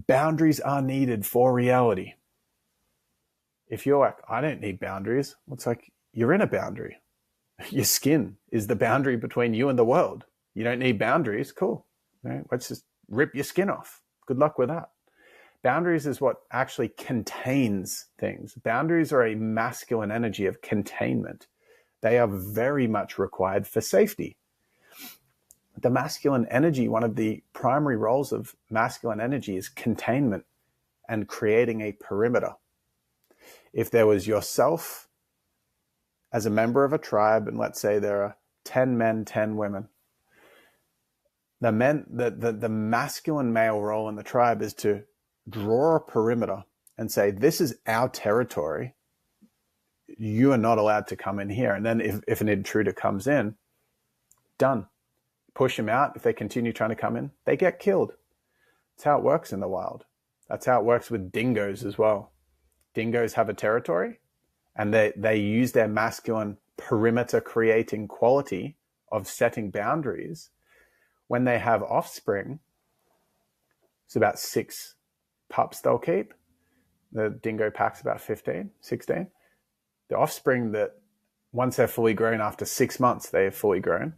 boundaries are needed for reality. If you're like, I don't need boundaries, it's like, you're in a boundary. Your skin is the boundary between you and the world. You don't need boundaries. Cool. Right? Let's just rip your skin off. Good luck with that. Boundaries is what actually contains things. Boundaries are a masculine energy of containment. They are very much required for safety. The masculine energy, one of the primary roles of masculine energy is containment and creating a perimeter. If there was yourself as a member of a tribe, and let's say there are 10 men, 10 women, the masculine male role in the tribe is to draw a perimeter and say, this is our territory. You are not allowed to come in here. And then if an intruder comes in, done. Push them out. If they continue trying to come in, they get killed. That's how it works in the wild. That's how it works with dingoes as well. Dingoes have a territory, and they use their masculine perimeter creating quality of setting boundaries. When they have offspring, it's about 6 pups they'll keep. The dingo pack's about 15, 16. The offspring that once they're fully grown, after 6 months, they are fully grown.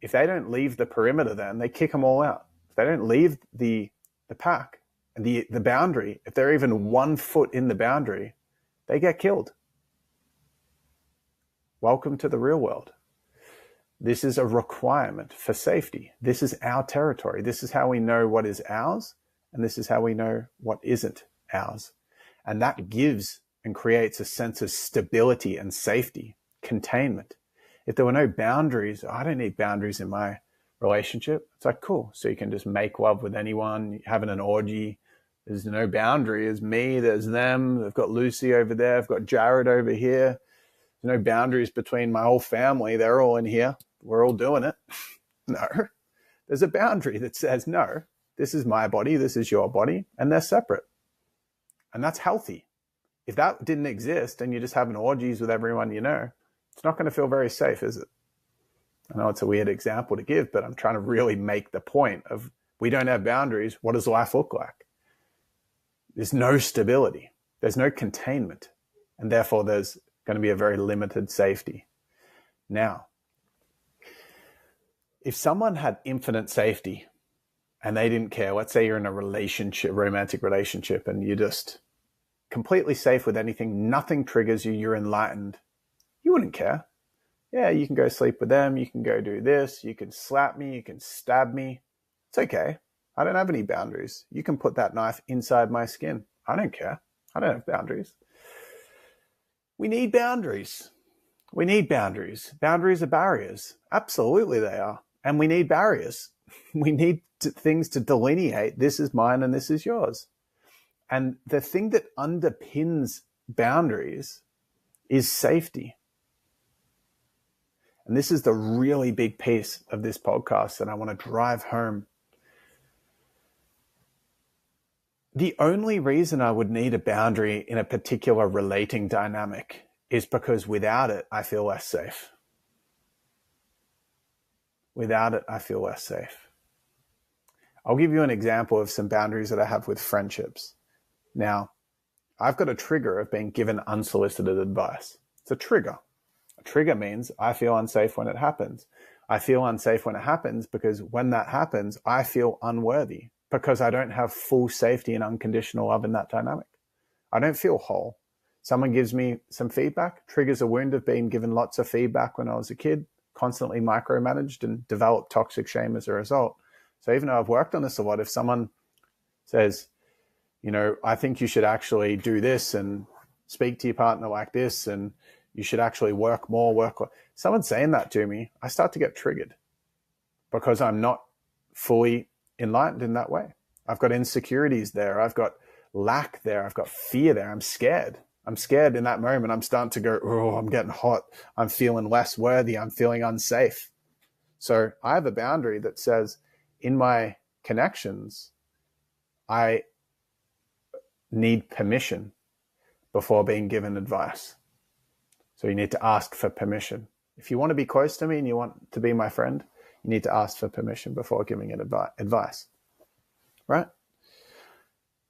If they don't leave the perimeter, then they kick them all out. If they don't leave the pack, the boundary, if they're even 1 foot in the boundary, they get killed. Welcome to the real world. This is a requirement for safety. This is our territory. This is how we know what is ours, and this is how we know what isn't ours. And that gives and creates a sense of stability and safety, containment. If there were no boundaries, I don't need boundaries in my relationship. It's like, cool. So you can just make love with anyone, having an orgy. There's no boundary. There's me, there's them. I've got Lucy over there. I've got Jared over here. There's no boundaries between my whole family. They're all in here. We're all doing it. No. There's a boundary that says, no, this is my body, this is your body, and they're separate. And that's healthy. If that didn't exist and you're just having orgies with everyone you know, it's not going to feel very safe, is it? I know it's a weird example to give, but I'm trying to really make the point of, we don't have boundaries. What does life look like? There's no stability. There's no containment. And therefore, there's going to be a very limited safety. Now, if someone had infinite safety and they didn't care, let's say you're in a relationship, romantic relationship, and you're just completely safe with anything, nothing triggers you, you're enlightened, you wouldn't care. Yeah, you can go sleep with them, you can go do this, you can slap me, you can stab me. It's okay. I don't have any boundaries. You can put that knife inside my skin. I don't care. I don't have boundaries. We need boundaries. We need boundaries. Boundaries are barriers. Absolutely they are. And we need barriers. We need things to delineate, this is mine and this is yours. And the thing that underpins boundaries is safety. And this is the really big piece of this podcast that I want to drive home. The only reason I would need a boundary in a particular relating dynamic is because without it, I feel less safe. Without it, I feel less safe. I'll give you an example of some boundaries that I have with friendships. Now, I've got a trigger of being given unsolicited advice. It's a trigger. A trigger means I feel unsafe when it happens. I feel unsafe when it happens because when that happens, I feel unworthy because I don't have full safety and unconditional love in that dynamic. I don't feel whole. Someone gives me some feedback, triggers a wound of being given lots of feedback when I was a kid, constantly micromanaged and developed toxic shame as a result. So even though I've worked on this a lot, if someone says, you know, I think you should actually do this and speak to your partner like this and you should actually work more, someone saying that to me, I start to get triggered because I'm not fully enlightened in that way. I've got insecurities there. I've got lack there. I've got fear there. I'm scared. I'm scared in that moment. I'm starting to go, oh, I'm getting hot. I'm feeling less worthy. I'm feeling unsafe. So I have a boundary that says in my connections, I need permission before being given advice. So you need to ask for permission. If you want to be close to me and you want to be my friend, you need to ask for permission before giving it advice, right?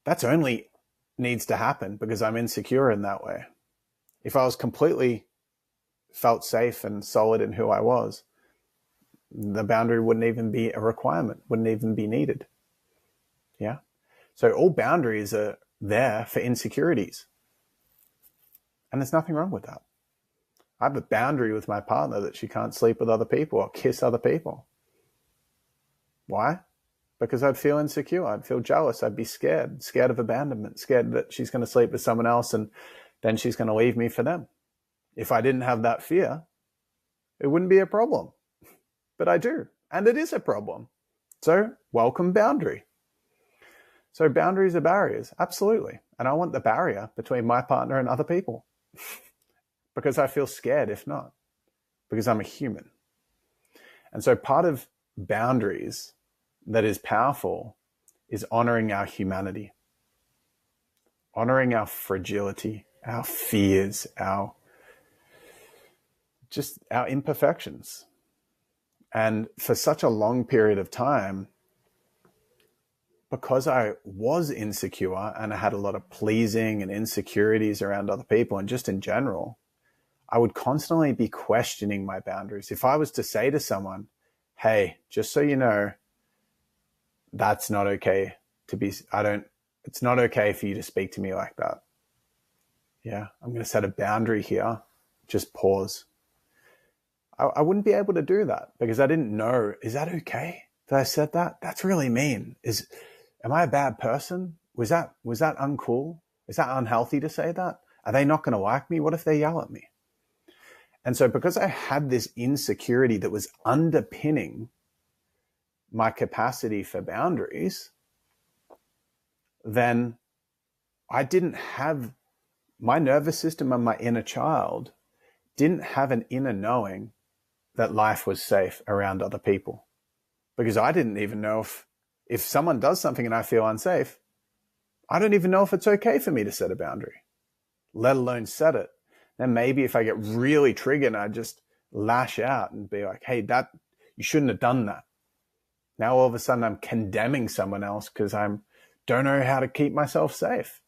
That's only needs to happen because I'm insecure in that way. If I was completely felt safe and solid in who I was, the boundary wouldn't even be a requirement, wouldn't even be needed. Yeah. So all boundaries are there for insecurities. And there's nothing wrong with that. I have a boundary with my partner that she can't sleep with other people or kiss other people. Why? Because I'd feel insecure. I'd feel jealous. I'd be scared of abandonment, scared that she's going to sleep with someone else and then she's going to leave me for them. If I didn't have that fear, it wouldn't be a problem. But I do, and it is a problem. So welcome boundary. So boundaries are barriers, absolutely. And I want the barrier between my partner and other people because I feel scared if not, because I'm a human. And so part of boundaries that is powerful is honoring our humanity, honoring our fragility, our fears, our imperfections. And for such a long period of time, because I was insecure and I had a lot of pleasing and insecurities around other people and just in general, I would constantly be questioning my boundaries. If I was to say to someone, hey, just so you know, that's not okay it's not okay for you to speak to me like that. Yeah, I'm going to set a boundary here. Just pause. I wouldn't be able to do that because I didn't know, is that okay that I said that? That's really mean. Am I a bad person? Was that uncool? Is that unhealthy to say that? Are they not going to like me? What if they yell at me? And so because I had this insecurity that was underpinning my capacity for boundaries, then I didn't have my nervous system and my inner child didn't have an inner knowing that life was safe around other people. Because I didn't even know if someone does something and I feel unsafe, I don't even know if it's okay for me to set a boundary, let alone set it. Then maybe if I get really triggered, I just lash out and be like, hey, you shouldn't have done that. Now all of a sudden I'm condemning someone else because I don't know how to keep myself safe.